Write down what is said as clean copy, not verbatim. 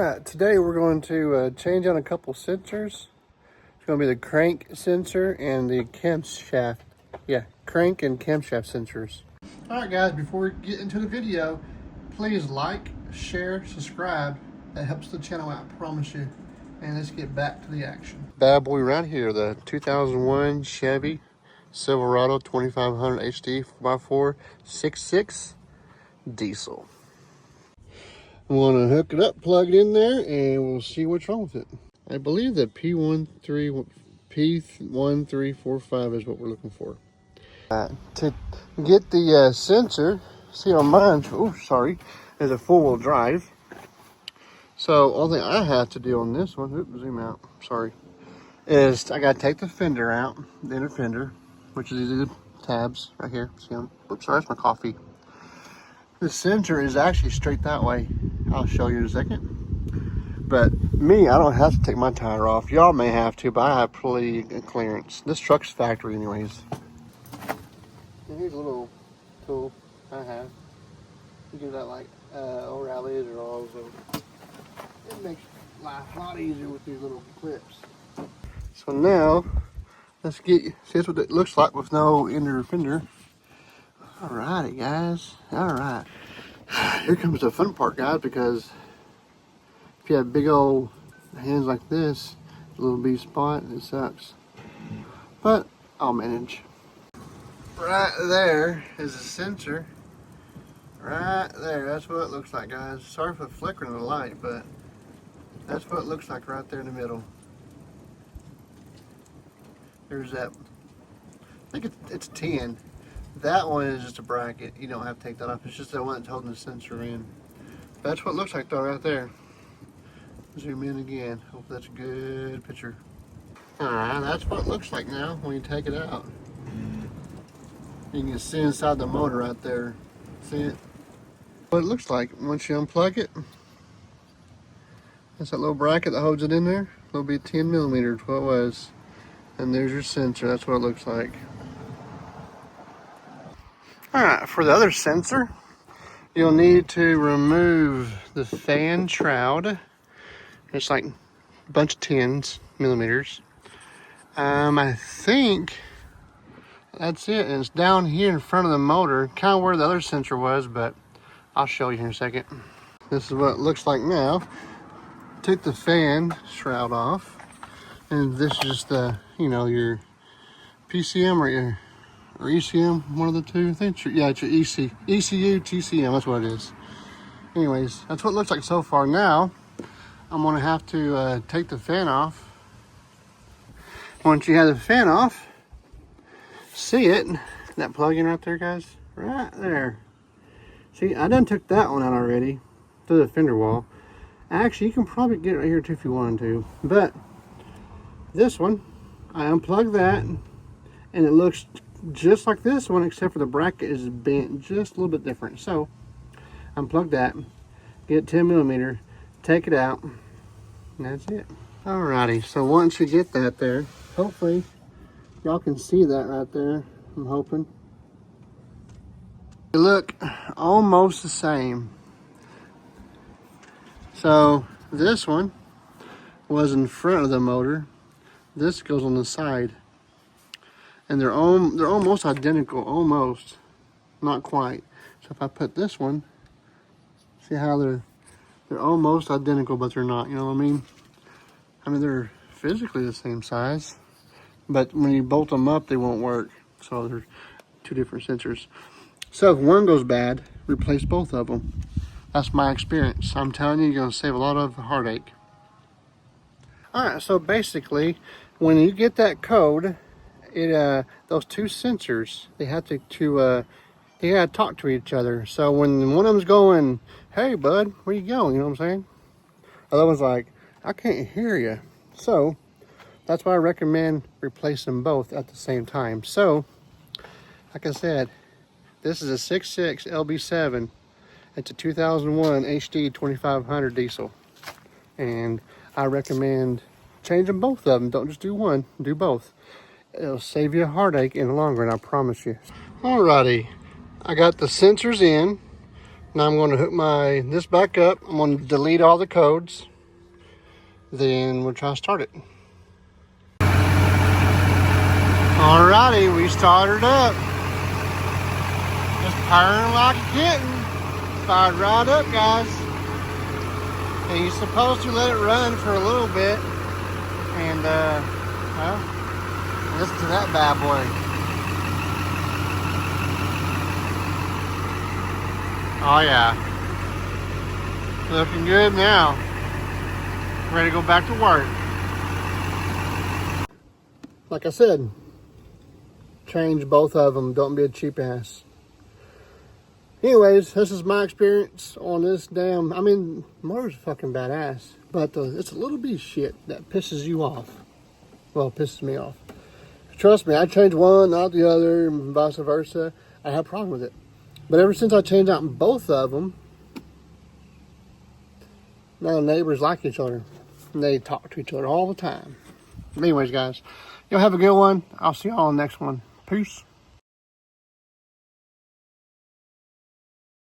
Alright, today we're going to change out a couple sensors. It's going to be the crank sensor and the camshaft. Yeah, crank and camshaft sensors. Alright guys, before we get into the video, please like, share, subscribe. That helps the channel out, I promise you. And let's get back to the action. Bad boy right here, the 2001 Chevy Silverado 2500 HD 4x4 6.6 diesel. I'm going to hook it up, plug it in there, and we'll see what's wrong with it. I believe that P1345 is what we're looking for. To get the sensor, see on mine, oh sorry, is a four-wheel drive. So all thing I have to do on this one, oops, zoom out, sorry, is I got to take the fender out, the inner fender, which is these tabs right here. See them? Oops, sorry, that's my coffee. The sensor is actually straight that way. I'll show you in a second. But me, I don't have to take my tire off. Y'all may have to, but I have plenty of clearance. This truck's factory anyways. And here's a little tool I have. You do that like O'Reilly's or all those. It makes life a lot easier with these little clips. So now, let's see what it looks like with no inner fender. Alrighty guys, alright. Here comes the fun part guys, because if you have big old hands like this, a little B spot, it sucks. But I'll manage. Right there is a sensor. Right there, that's what it looks like guys. Sorry for the flickering of the light, but that's what it looks like right there in the middle. There's that, I think it's 10. That one is just a bracket. You don't have to take that off. It's just the one that's holding the sensor in. That's what it looks like though right there. Zoom in again. Hope that's a good picture. Alright, that's what it looks like now when you take it out. You can see inside the motor right there. See it? What it looks like once you unplug it. That's that little bracket that holds it in there. It'll be 10 millimeters, what it was. And there's your sensor. That's what it looks like. Alright, for the other sensor, you'll need to remove the fan shroud. It's like a bunch of 10 millimeters. I think that's it. And it's down here in front of the motor, kind of where the other sensor was, but I'll show you here in a second. This is what it looks like now. Took the fan shroud off, and this is just the, you know, your PCM or ECM, one of the two. I think yeah, it's your ECU, TCM, that's what it is. Anyways, that's what it looks like so far. Now, I'm gonna have to take the fan off. Once you have the fan off, see it, that plug-in right there, guys, right there. See, I done took that one out already, through the fender wall. Actually, you can probably get it right here too if you wanted to. But this one, I unplugged that, and it looks just like this one, except for the bracket is bent just a little bit different. So unplug that, get 10 millimeter, take it out, and that's it. Alrighty, so once you get that there, hopefully y'all can see that right there. I'm hoping. They look almost the same. So this one was in front of the motor. This goes on the side. And they're almost identical, almost, not quite. So if I put this one, see how they're almost identical, but they're not. You know what I mean? I mean, they're physically the same size, but when you bolt them up, they won't work. So they're two different sensors. So if one goes bad, replace both of them. That's my experience. I'm telling you, you're gonna save a lot of heartache. All right, so basically, when you get that code, those two sensors, they have to they gotta talk to each other. So when one of them's going, hey bud, where you going, you know what I'm saying, the other one's like, I can't hear you. So that's why I recommend replacing them both at the same time. So like I said, this is a 6.6 LB7. It's a 2001 HD 2500 diesel, and I recommend changing both of them. Don't just do one, do both. It'll save you a heartache in the long run, I promise you. Alrighty, I got the sensors in. Now I'm going to hook this back up. I'm going to delete all the codes. then we'll try to start it. Alrighty, we started up. Just purring like a kitten. Fired right up, guys. And you're supposed to let it run for a little bit. And, well, listen to that bad boy. Oh, yeah. Looking good now. Ready to go back to work. Like I said, change both of them. Don't be a cheap ass. Anyways, this is my experience on this damn... I mean, motor's fucking badass. But it's a little bit of shit that pisses you off. Well, it pisses me off. Trust me, I changed one, not the other, and vice versa. I have a problem with it. But ever since I changed out both of them, now the neighbors like each other. And they talk to each other all the time. But anyways, guys, y'all have a good one. I'll see y'all on the next one. Peace.